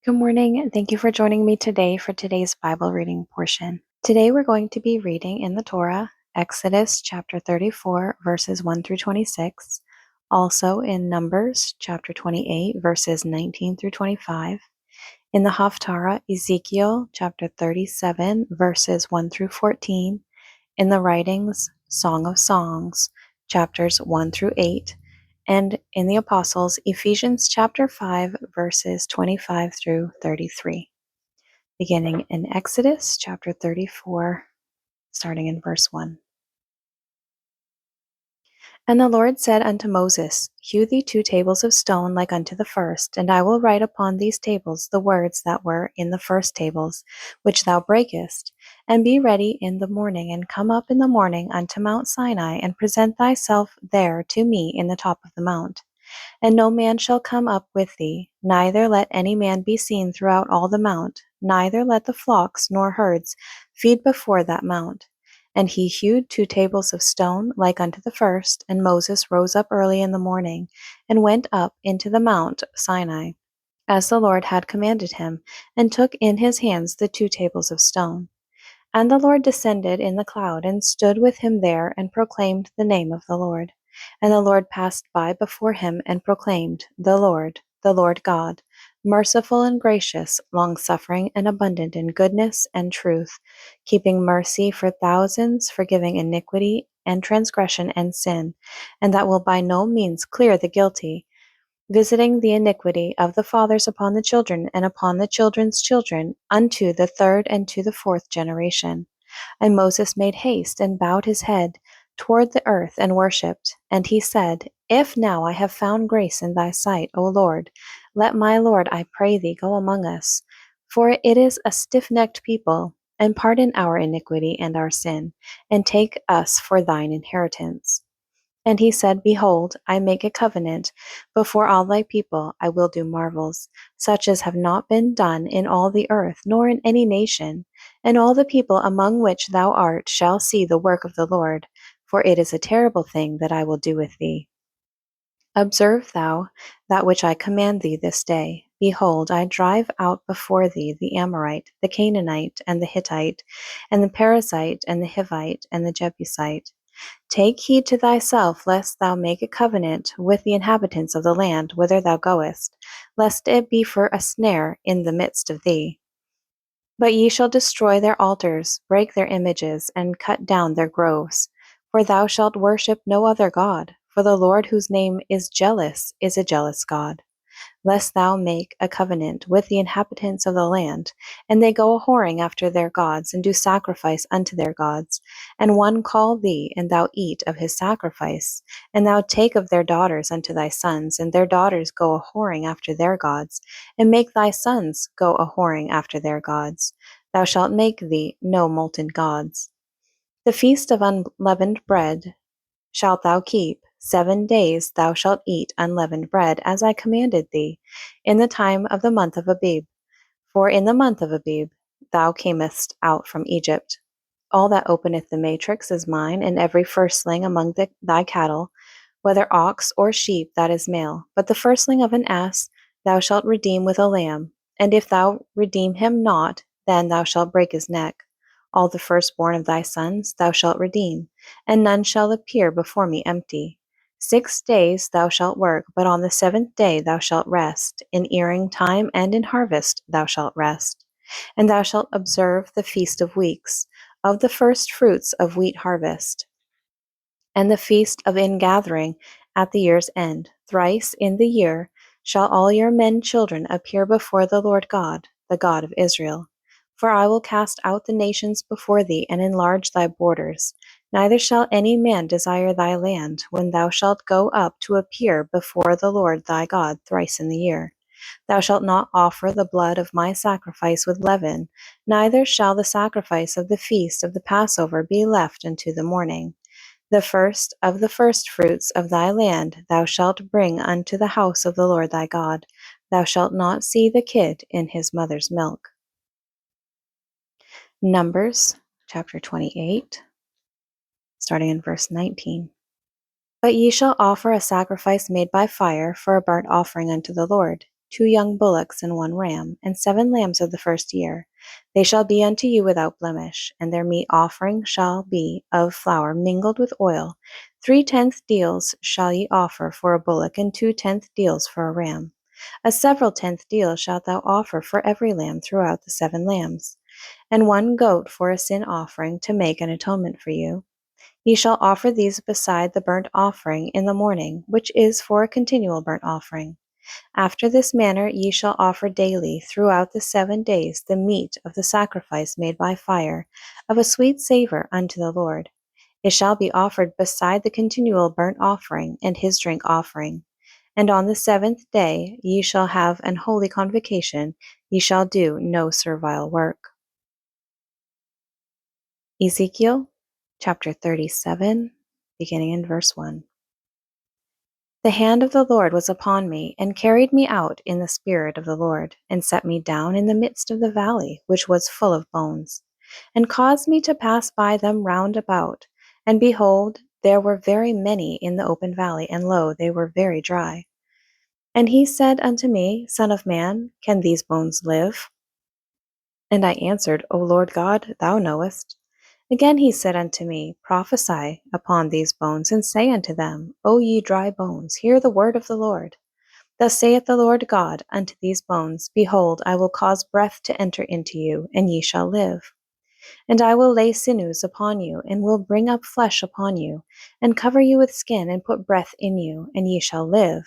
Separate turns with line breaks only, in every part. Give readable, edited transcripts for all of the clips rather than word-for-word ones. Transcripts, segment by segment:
Good morning, and thank you for joining me today for today's Bible reading portion. Today we're going to be reading in the Torah, Exodus chapter 34, verses 1 through 26, also in Numbers chapter 28, verses 19 through 25, in the Haftarah, Ezekiel chapter 37, verses 1 through 14, in the Writings, Song of Songs, chapters 1 through 8, and in the Apostles, Ephesians chapter 5, verses 25 through 33, beginning in Exodus chapter 34, starting in verse 1. And the Lord said unto Moses, Hew thee 2 tables of stone like unto the first, and I will write upon these tables the words that were in the first tables, which thou breakest. And be ready in the morning, and come up in the morning unto Mount Sinai, and present thyself there to me in the top of the mount. And no man shall come up with thee, neither let any man be seen throughout all the mount, neither let the flocks nor herds feed before that mount. And he hewed 2 tables of stone like unto the first, and Moses rose up early in the morning, and went up into the mount Sinai, as the Lord had commanded him, and took in his hands the 2 tables of stone. And the Lord descended in the cloud, and stood with him there, and proclaimed the name of the Lord. And the Lord passed by before him, and proclaimed, the Lord God, merciful and gracious, long-suffering and abundant in goodness and truth, keeping mercy for thousands, forgiving iniquity and transgression and sin, and that will by no means clear the guilty, visiting the iniquity of the fathers upon the children and upon the children's children, unto the 3rd and to the 4th generation. And Moses made haste, and bowed his head toward the earth, and worshipped. And he said, If now I have found grace in thy sight, O Lord, let my Lord, I pray thee, go among us. For it is a stiff-necked people, and pardon our iniquity and our sin, and take us for thine inheritance. And he said, Behold, I make a covenant before all thy people. I will do marvels, such as have not been done in all the earth, nor in any nation. And all the people among which thou art shall see the work of the Lord, for it is a terrible thing that I will do with thee. Observe thou that which I command thee this day. Behold, I drive out before thee the Amorite, the Canaanite, and the Hittite, and the Perizzite, and the Hivite, and the Jebusite. Take heed to thyself, lest thou make a covenant with the inhabitants of the land whither thou goest, lest it be for a snare in the midst of thee. But ye shall destroy their altars, break their images, and cut down their groves. For thou shalt worship no other God, for the Lord whose name is a jealous God. Lest thou make a covenant with the inhabitants of the land, and they go a-whoring after their gods, and do sacrifice unto their gods, and one call thee, and thou eat of his sacrifice, and thou take of their daughters unto thy sons, and their daughters go a-whoring after their gods, and make thy sons go a-whoring after their gods. Thou shalt make thee no molten gods. The feast of unleavened bread shalt thou keep. 7 days thou shalt eat unleavened bread, as I commanded thee, in the time of the month of Abib. For in the month of Abib thou camest out from Egypt. All that openeth the matrix is mine, and every firstling among thy cattle, whether ox or sheep, that is male. But the firstling of an ass thou shalt redeem with a lamb, and if thou redeem him not, then thou shalt break his neck. All the firstborn of thy sons thou shalt redeem, and none shall appear before me empty. 6 days thou shalt work, but on the 7th day thou shalt rest. In earing time and in harvest thou shalt rest. And thou shalt observe the feast of weeks, of the first fruits of wheat harvest, and the feast of ingathering at the year's end. Thrice in the year shall all your men children appear before the Lord God, the God of Israel. For I will cast out the nations before thee, and enlarge thy borders. Neither shall any man desire thy land, when thou shalt go up to appear before the Lord thy God thrice in the year. Thou shalt not offer the blood of my sacrifice with leaven, neither shall the sacrifice of the feast of the Passover be left unto the morning. The first of the firstfruits of thy land thou shalt bring unto the house of the Lord thy God. Thou shalt not see the kid in his mother's milk. Numbers chapter 28, starting in verse 19. But ye shall offer a sacrifice made by fire for a burnt offering unto the Lord. 2 young bullocks and 1 ram, and 7 lambs of the first year. They shall be unto you without blemish, and their meat offering shall be of flour mingled with oil. 3/10 deals shall ye offer for a bullock, and 2/10 deals for a ram. A several tenth deal shalt thou offer for every lamb throughout the 7 lambs, and 1 goat for a sin offering to make an atonement for you. Ye shall offer these beside the burnt offering in the morning, which is for a continual burnt offering. After this manner ye shall offer daily throughout the 7 days the meat of the sacrifice made by fire, of a sweet savour unto the Lord. It shall be offered beside the continual burnt offering and his drink offering. And on the 7th day ye shall have an holy convocation, ye shall do no servile work. Ezekiel chapter 37, beginning in verse 1. The hand of the Lord was upon me, and carried me out in the spirit of the Lord, and set me down in the midst of the valley, which was full of bones, and caused me to pass by them round about. And behold, there were very many in the open valley, and lo, they were very dry. And he said unto me, Son of man, can these bones live? And I answered, O Lord God, thou knowest. Again he said unto me, Prophesy upon these bones, and say unto them, O ye dry bones, hear the word of the Lord. Thus saith the Lord God unto these bones, Behold, I will cause breath to enter into you, and ye shall live. And I will lay sinews upon you, and will bring up flesh upon you, and cover you with skin, and put breath in you, and ye shall live.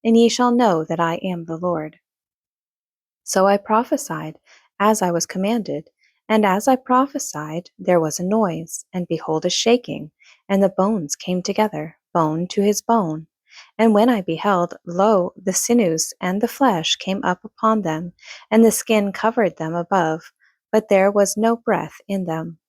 And ye shall know that I am the Lord. So I prophesied, as I was commanded. And as I prophesied, there was a noise, and behold a shaking, and the bones came together, bone to his bone. And when I beheld, lo, the sinews and the flesh came up upon them, and the skin covered them above, but there was no breath in them.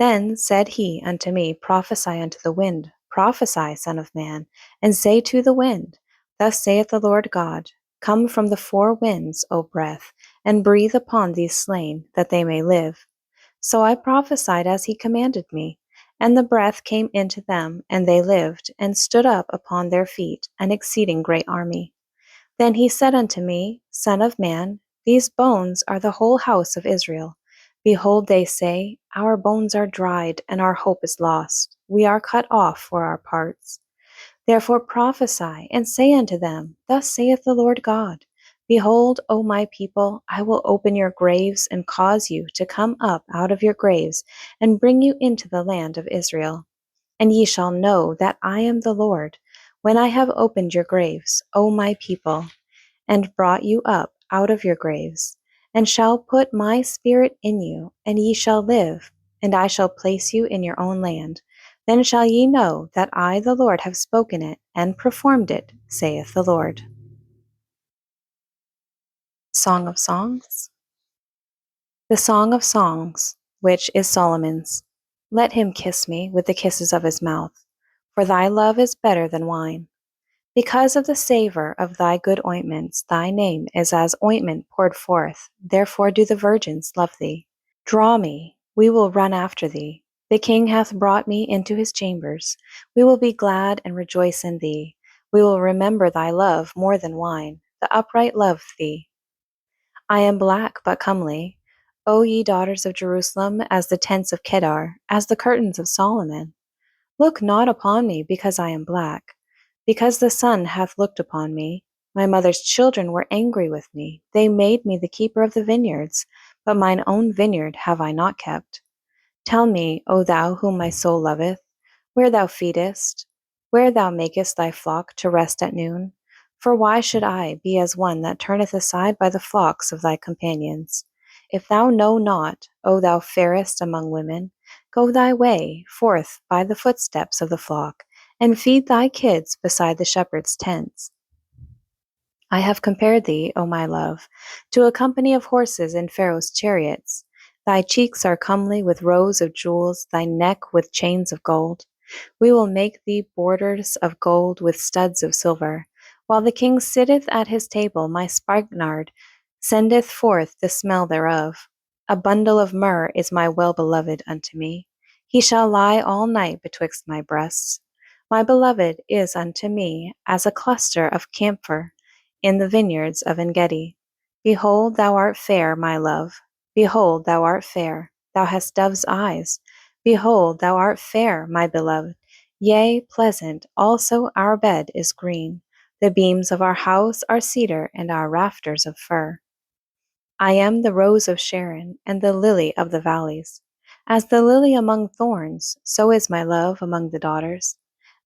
Then said he unto me, Prophesy unto the wind, prophesy, Son of man, and say to the wind, Thus saith the Lord God, Come from the 4 winds, O breath, and breathe upon these slain, that they may live. So I prophesied as he commanded me, and the breath came into them, and they lived, and stood up upon their feet, an exceeding great army. Then he said unto me, Son of man, these bones are the whole house of Israel. Behold, they say, Our bones are dried, and our hope is lost. We are cut off for our parts. Therefore prophesy, and say unto them, Thus saith the Lord God, Behold, O my people, I will open your graves, and cause you to come up out of your graves, and bring you into the land of Israel. And ye shall know that I am the Lord, when I have opened your graves, O my people, and brought you up out of your graves, and shall put my spirit in you, and ye shall live, and I shall place you in your own land. Then shall ye know that I, the Lord, have spoken it, and performed it, saith the Lord. Song of Songs. The Song of Songs, which is Solomon's. Let him kiss me with the kisses of his mouth, for thy love is better than wine. Because of the savour of thy good ointments, thy name is as ointment poured forth, therefore do the virgins love thee. Draw me, we will run after thee. The king hath brought me into his chambers. We will be glad and rejoice in thee. We will remember thy love more than wine. The upright love thee. I am black but comely. O ye daughters of Jerusalem, as the tents of Kedar, as the curtains of Solomon. Look not upon me because I am black, because the sun hath looked upon me. My mother's children were angry with me. They made me the keeper of the vineyards, but mine own vineyard have I not kept. Tell me, O thou whom my soul loveth, where thou feedest, where thou makest thy flock to rest at noon. For why should I be as one that turneth aside by the flocks of thy companions? If thou know not, O thou fairest among women, go thy way forth by the footsteps of the flock, and feed thy kids beside the shepherd's tents. I have compared thee, O my love, to a company of horses in Pharaoh's chariots. Thy cheeks are comely with rows of jewels, thy neck with chains of gold. We will make thee borders of gold with studs of silver. While the king sitteth at his table, my spikenard sendeth forth the smell thereof. A bundle of myrrh is my well-beloved unto me. He shall lie all night betwixt my breasts. My beloved is unto me as a cluster of camphor. in the vineyards of En-gedi. Behold, thou art fair, my love. Behold, thou art fair. Thou hast dove's eyes. Behold, thou art fair, my beloved. Yea, pleasant. Also our bed is green. The beams of our house are cedar, and our rafters of fir. I am the rose of Sharon, and the lily of the valleys. As the lily among thorns, so is my love among the daughters.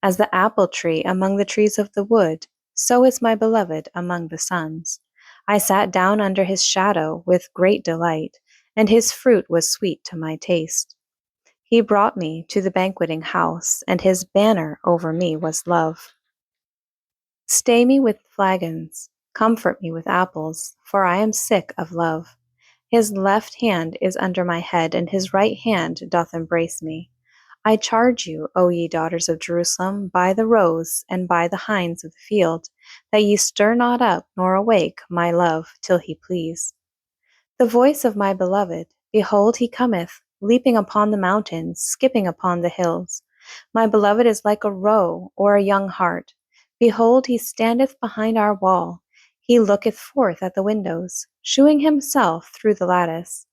As the apple tree among the trees of the wood, so is my beloved among the sons. I sat down under his shadow with great delight, and his fruit was sweet to my taste. He brought me to the banqueting house, and his banner over me was love. Stay me with flagons, comfort me with apples, for I am sick of love. His left hand is under my head, and his right hand doth embrace me. I charge you, O ye daughters of Jerusalem, by the roes and by the hinds of the field, that ye stir not up nor awake my love till he please. The voice of my beloved, behold, he cometh, leaping upon the mountains, skipping upon the hills. My beloved is like a roe or a young hart. Behold, he standeth behind our wall. He looketh forth at the windows, shewing himself through the lattice.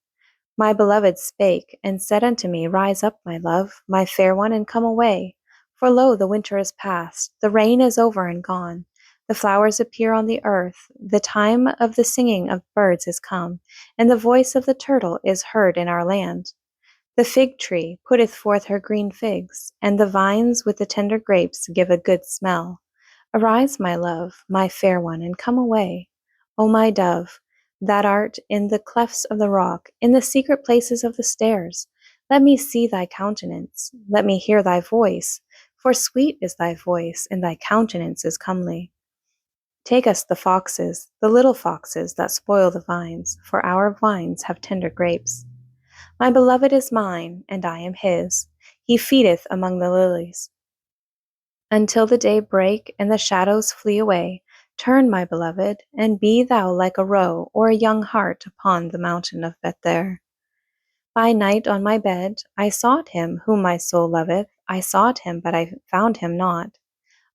My beloved spake, and said unto me, Rise up, my love, my fair one, and come away. For lo, the winter is past, the rain is over and gone. The flowers appear on the earth, the time of the singing of birds is come, and the voice of the turtle is heard in our land. The fig tree putteth forth her green figs, and the vines with the tender grapes give a good smell. Arise, my love, my fair one, and come away. O my dove, that art in the clefts of the rock, in the secret places of the stairs, let me see thy countenance, let me hear thy voice, for sweet is thy voice, and thy countenance is comely. Take us the foxes, the little foxes that spoil the vines, for our vines have tender grapes. My beloved is mine, and I am his. He feedeth among the lilies. Until the day break and the shadows flee away, turn, my beloved, and be thou like a roe or a young hart upon the mountain of Bether. By night on my bed I sought him whom my soul loveth. I sought him, but I found him not.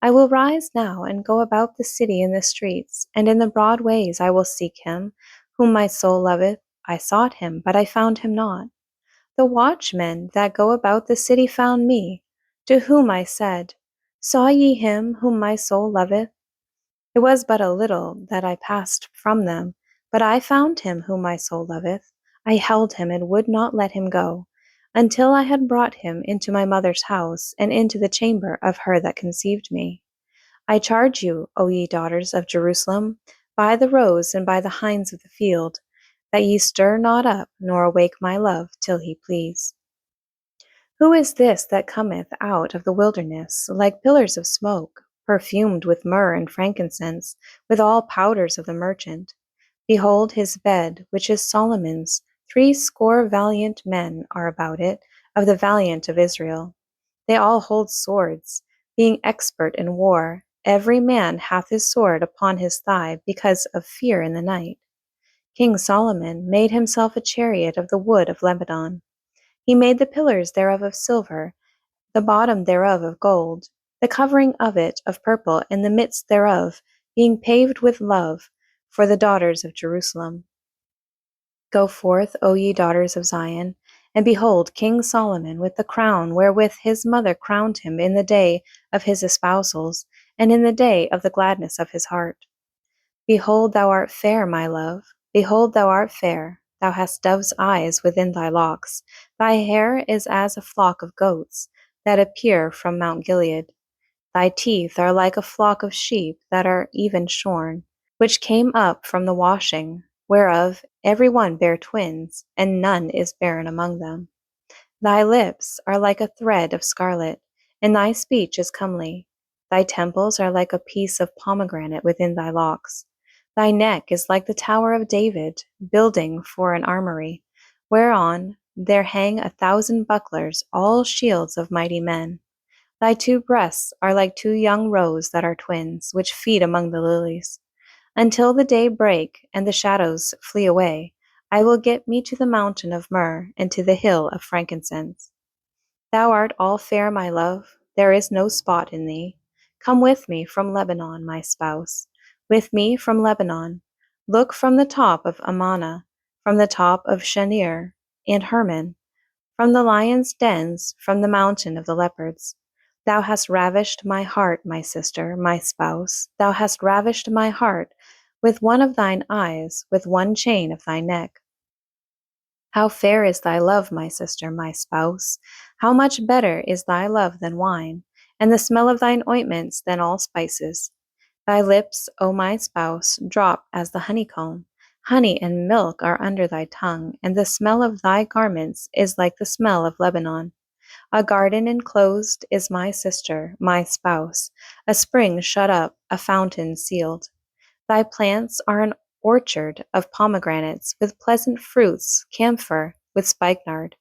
I will rise now and go about the city in the streets, and in the broad ways I will seek him whom my soul loveth. I sought him, but I found him not. The watchmen that go about the city found me, to whom I said, Saw ye him whom my soul loveth? It was but a little that I passed from them, but I found him whom my soul loveth. I held him and would not let him go, until I had brought him into my mother's house, and into the chamber of her that conceived me. I charge you, O ye daughters of Jerusalem, by the roes and by the hinds of the field, that ye stir not up, nor awake my love, till he please. Who is this that cometh out of the wilderness, like pillars of smoke, perfumed with myrrh and frankincense, with all powders of the merchant? Behold his bed, which is Solomon's. 80 valiant men are about it, of the valiant of Israel. They all hold swords, being expert in war. Every man hath his sword upon his thigh, because of fear in the night. King Solomon made himself a chariot of the wood of Lebanon. He made the pillars thereof of silver, the bottom thereof of gold, the covering of it of purple, and the midst thereof being paved with love, for the daughters of Jerusalem. Go forth, O ye daughters of Zion, and behold King Solomon with the crown wherewith his mother crowned him in the day of his espousals, and in the day of the gladness of his heart. Behold, thou art fair, my love. Behold, thou art fair. Thou hast dove's eyes within thy locks. Thy hair is as a flock of goats that appear from Mount Gilead. Thy teeth are like a flock of sheep that are even shorn, which came up from the washing, whereof every one bare twins, and none is barren among them. Thy lips are like a thread of scarlet, and thy speech is comely. Thy temples are like a piece of pomegranate within thy locks. Thy neck is like the tower of David, building for an armory, whereon there hang 1,000 bucklers, all shields of mighty men. Thy 2 breasts are like 2 young roes that are twins, which feed among the lilies. Until the day break and the shadows flee away, I will get me to the mountain of myrrh and to the hill of frankincense. Thou art all fair, my love, there is no spot in thee. Come with me from Lebanon, my spouse. with me from Lebanon. Look from the top of Amana, from the top of Shanir and Hermon, from the lions' dens, from the mountain of the leopards. Thou hast ravished my heart, my sister, my spouse. Thou hast ravished my heart with one of thine eyes, with one chain of thy neck. How fair is thy love, my sister, my spouse! How much better is thy love than wine, and the smell of thine ointments than all spices. Thy lips, O my spouse, drop as the honeycomb. Honey and milk are under thy tongue, and the smell of thy garments is like the smell of Lebanon. A garden enclosed is my sister, my spouse, a spring shut up, a fountain sealed. Thy plants are an orchard of pomegranates, with pleasant fruits, camphor, with spikenard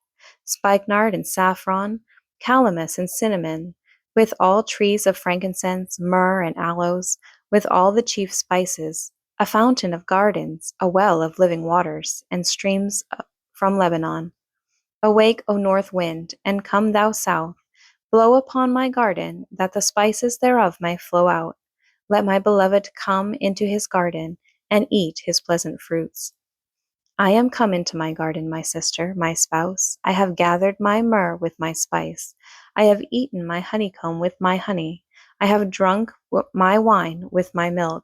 and saffron, calamus and cinnamon, with all trees of frankincense, myrrh and aloes, with all the chief spices, a fountain of gardens, a well of living waters, and streams from Lebanon. Awake, O north wind, and come thou south, blow upon my garden, that the spices thereof may flow out. Let my beloved come into his garden, and eat his pleasant fruits. I am come into my garden, my sister, my spouse. I have gathered my myrrh with my spice. I have eaten my honeycomb with my honey. I have drunk my wine with my milk.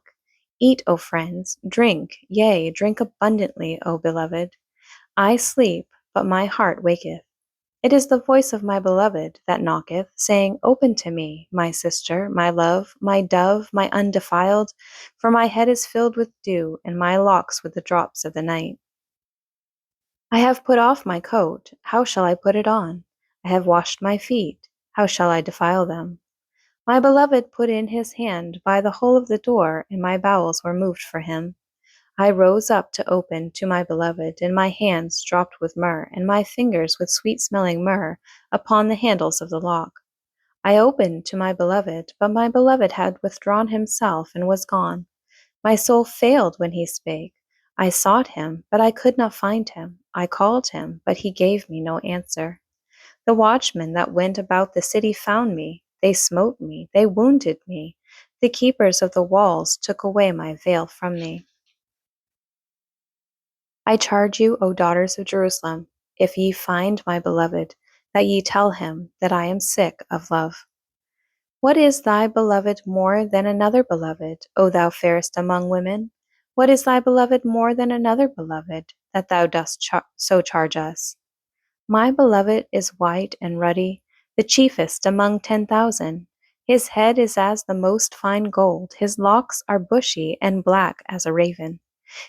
Eat, O friends, drink, yea, drink abundantly, O beloved. I sleep, but my heart waketh. It is the voice of my beloved that knocketh, saying, Open to me, my sister, my love, my dove, my undefiled, for my head is filled with dew, and my locks with the drops of the night. I have put off my coat, how shall I put it on? I have washed my feet, how shall I defile them? My beloved put in his hand by the hole of the door, and my bowels were moved for him. I rose up to open to my beloved, and my hands dropped with myrrh, and my fingers with sweet-smelling myrrh upon the handles of the lock. I opened to my beloved, but my beloved had withdrawn himself and was gone. My soul failed when he spake. I sought him, but I could not find him. I called him, but he gave me no answer. The watchmen that went about the city found me. They smote me, they wounded me. The keepers of the walls took away my veil from me. I charge you, O daughters of Jerusalem, if ye find my beloved, that ye tell him that I am sick of love. What is thy beloved more than another beloved, O thou fairest among women? What is thy beloved more than another beloved, that thou dost so charge us? My beloved is white and ruddy, the chiefest among 10,000. His head is as the most fine gold, his locks are bushy and black as a raven.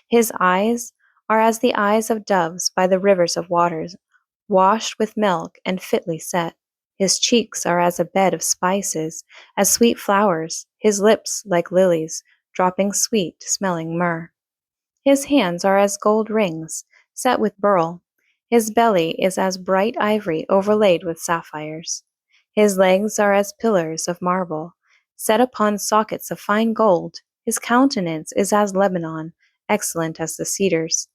His eyes are as the eyes of doves by the rivers of waters, washed with milk and fitly set. His cheeks are as a bed of spices, as sweet flowers, his lips like lilies, dropping sweet smelling myrrh. His hands are as gold rings, set with beryl. His belly is as bright ivory overlaid with sapphires. His legs are as pillars of marble, set upon sockets of fine gold. His countenance is as Lebanon, excellent as the cedars.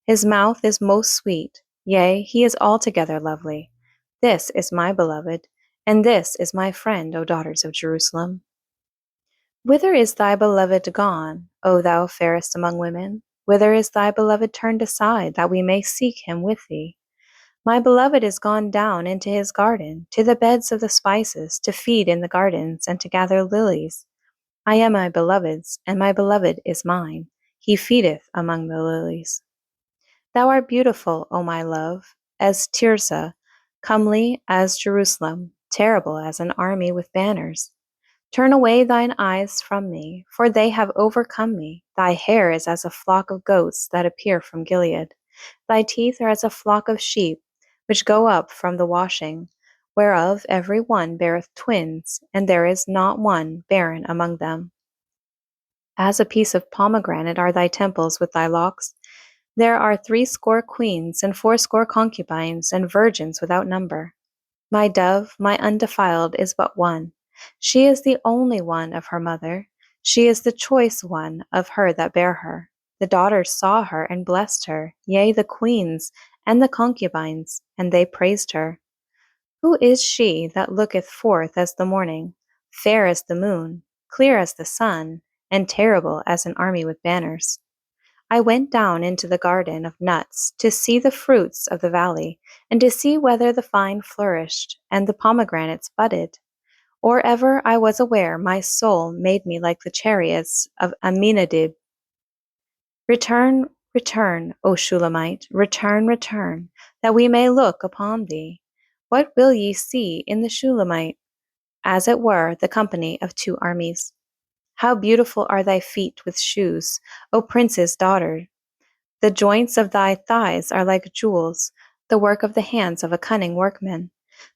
His mouth is most sweet, yea, he is altogether lovely. This is my beloved, and this is my friend, O daughters of Jerusalem. Whither is thy beloved gone, O thou fairest among women? Whither is thy beloved turned aside, that we may seek him with thee? My beloved is gone down into his garden, to the beds of the spices, to feed in the gardens, and to gather lilies. I am my beloved's, and my beloved is mine. He feedeth among the lilies. Thou art beautiful, O my love, as Tirzah, comely as Jerusalem, terrible as an army with banners. Turn away thine eyes from me, for they have overcome me. Thy hair is as a flock of goats that appear from Gilead. Thy teeth are as a flock of sheep, which go up from the washing, whereof every one beareth twins, and there is not one barren among them. As a piece of pomegranate are thy temples with thy locks. There are 80 queens, and 80 concubines, and virgins without number. My dove, my undefiled, is but one. She is the only one of her mother. She is the choice one of her that bare her. The daughters saw her and blessed her, yea, the queens and the concubines, and they praised her. Who is she that looketh forth as the morning, fair as the moon, clear as the sun, and terrible as an army with banners. I went down into the garden of nuts to see the fruits of the valley, and to see whether the vine flourished, and the pomegranates budded. Or ever I was aware, my soul made me like the chariots of Aminadab. Return, return, O Shulamite, return, return, that we may look upon thee. What will ye see in the Shulamite? As it were, the company of two armies. How beautiful are thy feet with shoes, O prince's daughter! The joints of thy thighs are like jewels, the work of the hands of a cunning workman.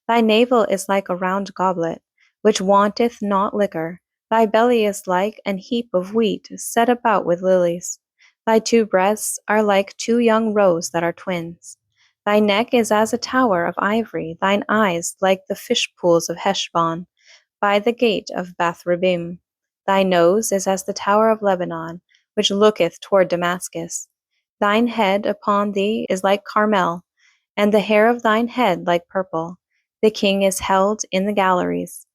Thy navel is like a round goblet, which wanteth not liquor. Thy belly is like an heap of wheat set about with lilies. Thy two breasts are like two young roes that are twins. Thy neck is as a tower of ivory, thine eyes like the fish pools of Heshbon, by the gate of Bath-rabbim. Thy nose is as the tower of Lebanon, which looketh toward Damascus. Thine head upon thee is like Carmel, and the hair of thine head like purple. The king is held in the galleries.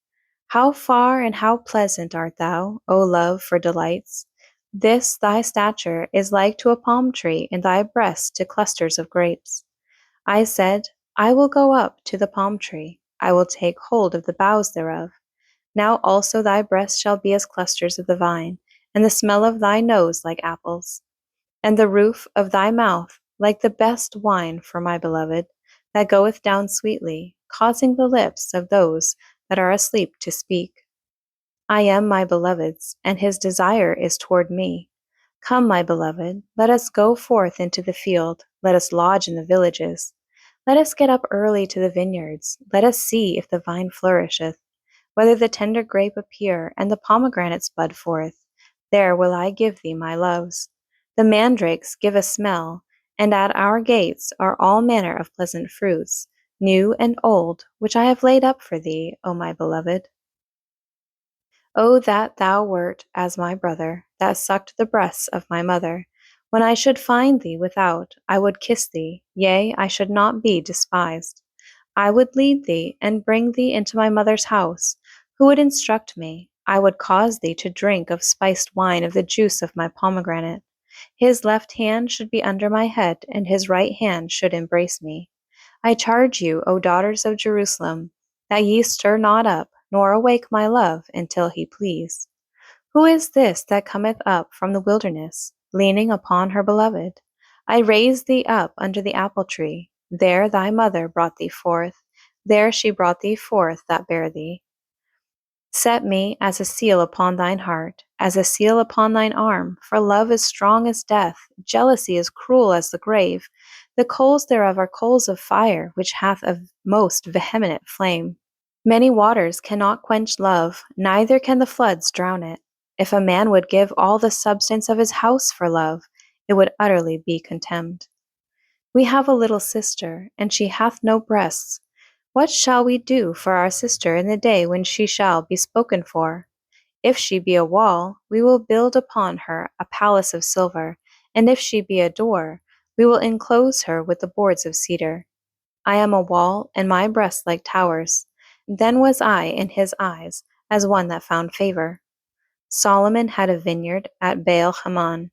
How far and how pleasant art thou, O love, for delights! This thy stature is like to a palm tree, and thy breast to clusters of grapes. I said, I will go up to the palm tree, I will take hold of the boughs thereof. Now also thy breast shall be as clusters of the vine, and the smell of thy nose like apples, and the roof of thy mouth like the best wine for my beloved, that goeth down sweetly, causing the lips of those that are asleep to speak. I am my beloved's, and his desire is toward me. Come, my beloved, let us go forth into the field, let us lodge in the villages. Let us get up early to the vineyards, let us see if the vine flourisheth, whether the tender grape appear, and the pomegranates bud forth. There will I give thee my loves. The mandrakes give a smell, and at our gates are all manner of pleasant fruits, new and old, which I have laid up for thee, O my beloved. O that thou wert as my brother, that sucked the breasts of my mother. When I should find thee without, I would kiss thee, yea, I should not be despised. I would lead thee, and bring thee into my mother's house. Who would instruct me? I would cause thee to drink of spiced wine of the juice of my pomegranate. His left hand should be under my head, and his right hand should embrace me. I charge you, O daughters of Jerusalem, that ye stir not up, nor awake my love, until he please. Who is this that cometh up from the wilderness, leaning upon her beloved? I raised thee up under the apple tree. There thy mother brought thee forth. There she brought thee forth that bare thee. Set me as a seal upon thine heart, as a seal upon thine arm, for love is strong as death, jealousy is cruel as the grave. The coals thereof are coals of fire, which hath a most vehement flame. Many waters cannot quench love, neither can the floods drown it. If a man would give all the substance of his house for love, it would utterly be contemned. We have a little sister, and she hath no breasts. What shall we do for our sister in the day when she shall be spoken for? If she be a wall, we will build upon her a palace of silver, and if she be a door, we will enclose her with the boards of cedar. I am a wall, and my breasts like towers. Then was I in his eyes as one that found favor. Solomon had a vineyard at Baal Haman.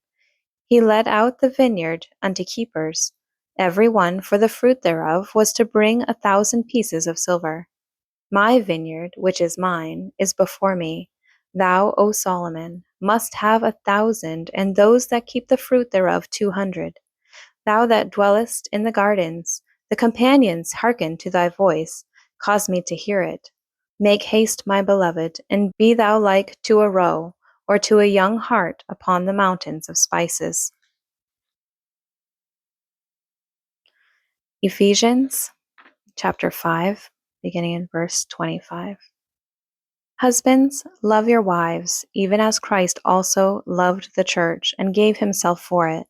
He let out the vineyard unto keepers. Every one for the fruit thereof was to bring 1,000 pieces of silver. My vineyard, which is mine, is before me. Thou, O Solomon, must have 1,000, and those that keep the fruit thereof 200. Thou that dwellest in the gardens, the companions hearken to thy voice, cause me to hear it. Make haste, my beloved, and be thou like to a roe, or to a young hart upon the mountains of spices. Ephesians chapter 5, beginning in verse 25. Husbands, love your wives, even as Christ also loved the church and gave himself for it,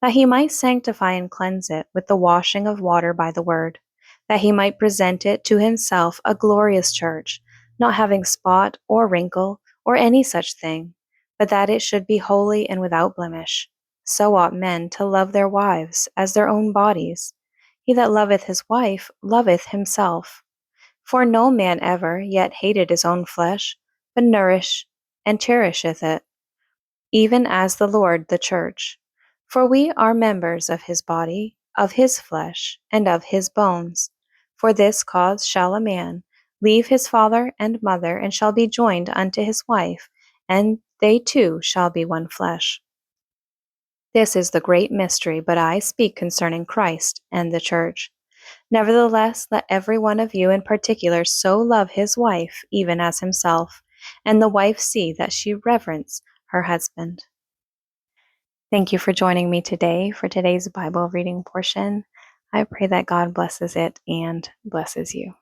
that he might sanctify and cleanse it with the washing of water by the word, that he might present it to himself a glorious church, not having spot or wrinkle or any such thing, but that it should be holy and without blemish. So ought men to love their wives as their own bodies. He that loveth his wife loveth himself. For no man ever yet hated his own flesh, but nourisheth and cherisheth it, even as the Lord the church. For we are members of his body, of his flesh, and of his bones. For this cause shall a man leave his father and mother, and shall be joined unto his wife, and they two shall be one flesh. This is the great mystery, but I speak concerning Christ and the church. Nevertheless, let every one of you in particular so love his wife, even as himself, and the wife see that she reverence her husband. Thank you for joining me today for today's Bible reading portion. I pray that God blesses it and blesses you.